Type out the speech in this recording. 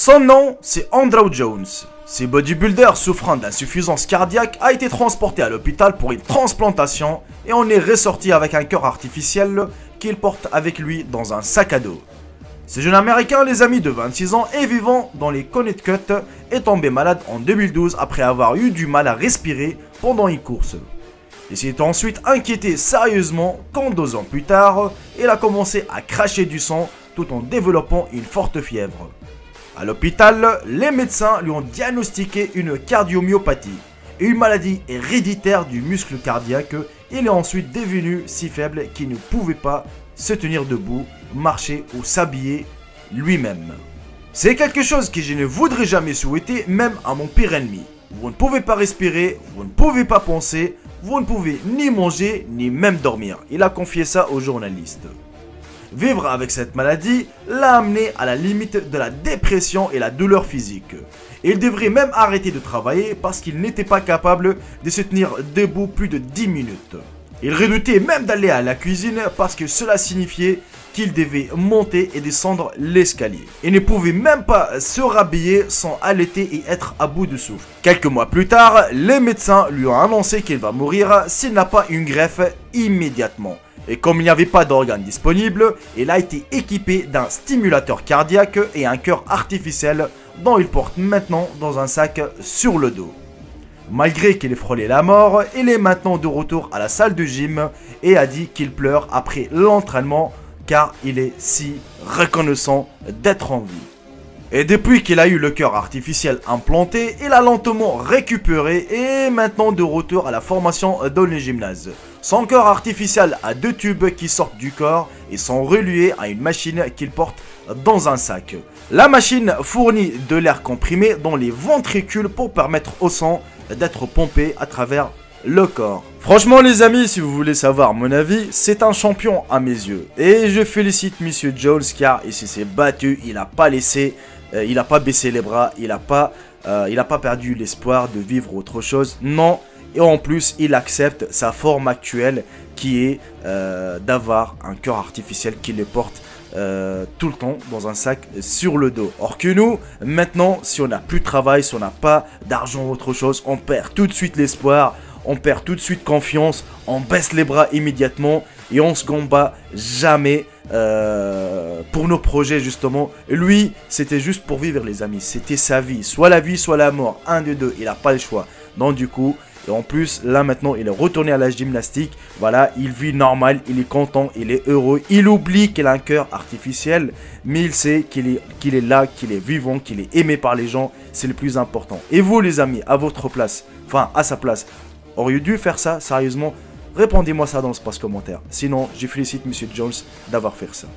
Son nom, c'est Andrew Jones. Ce bodybuilder souffrant d'insuffisance cardiaque a été transporté à l'hôpital pour une transplantation et on est ressorti avec un cœur artificiel qu'il porte avec lui dans un sac à dos. Ce jeune américain, les amis, de 26 ans et vivant dans les Connecticut, est tombé malade en 2012 après avoir eu du mal à respirer pendant une course. Il s'est ensuite inquiété sérieusement quand 2 ans plus tard, il a commencé à cracher du sang tout en développant une forte fièvre. À l'hôpital, les médecins lui ont diagnostiqué une cardiomyopathie et une maladie héréditaire du muscle cardiaque. Il est ensuite devenu si faible qu'il ne pouvait pas se tenir debout, marcher ou s'habiller lui-même. C'est quelque chose que je ne voudrais jamais souhaiter, même à mon pire ennemi. Vous ne pouvez pas respirer, vous ne pouvez pas penser, vous ne pouvez ni manger, ni même dormir. Il a confié ça aux journalistes. Vivre avec cette maladie l'a amené à la limite de la dépression et la douleur physique. Il devrait même arrêter de travailler parce qu'il n'était pas capable de se tenir debout plus de 10 minutes. Il redoutait même d'aller à la cuisine parce que cela signifiait qu'il devait monter et descendre l'escalier. Il ne pouvait même pas se rhabiller sans allaiter et être à bout de souffle. Quelques mois plus tard, les médecins lui ont annoncé qu'il va mourir s'il n'a pas une greffe immédiatement. Et comme il n'y avait pas d'organes disponibles, il a été équipé d'un stimulateur cardiaque et un cœur artificiel dont il porte maintenant dans un sac sur le dos. Malgré qu'il ait frôlé la mort, il est maintenant de retour à la salle de gym et a dit qu'il pleure après l'entraînement car il est si reconnaissant d'être en vie. Et depuis qu'il a eu le cœur artificiel implanté, il a lentement récupéré et est maintenant de retour à la formation dans le gymnase. Son cœur artificiel a 2 tubes qui sortent du corps et sont reliés à une machine qu'il porte dans un sac. La machine fournit de l'air comprimé dans les ventricules pour permettre au sang d'être pompé à travers le corps. Franchement les amis, si vous voulez savoir mon avis, c'est un champion à mes yeux. Et je félicite Monsieur Jones car il s'est battu, il n'a pas laissé, il n'a pas baissé les bras, il n'a pas perdu l'espoir de vivre autre chose. Non, et en plus il accepte sa forme actuelle qui est d'avoir un cœur artificiel qui le porte tout le temps dans un sac sur le dos. Or que nous, maintenant, si on n'a plus de travail, si on n'a pas d'argent ou autre chose, on perd tout de suite l'espoir, on perd tout de suite confiance, on baisse les bras immédiatement et on se combat jamais pour nos projets justement. Lui, c'était juste pour vivre les amis, c'était sa vie, soit la vie, soit la mort, un des deux, il n'a pas le choix. Donc du coup, et en plus, là maintenant, il est retourné à la gymnastique. Voilà, il vit normal, il est content, il est heureux. Il oublie qu'il a un cœur artificiel, mais il sait qu'il est là, qu'il est vivant, qu'il est aimé par les gens. C'est le plus important. Et vous, les amis, à votre place, enfin, à sa place, auriez dû faire ça, sérieusement? Répondez-moi ça dans l'espace commentaire. Sinon, je félicite Monsieur Jones d'avoir fait ça.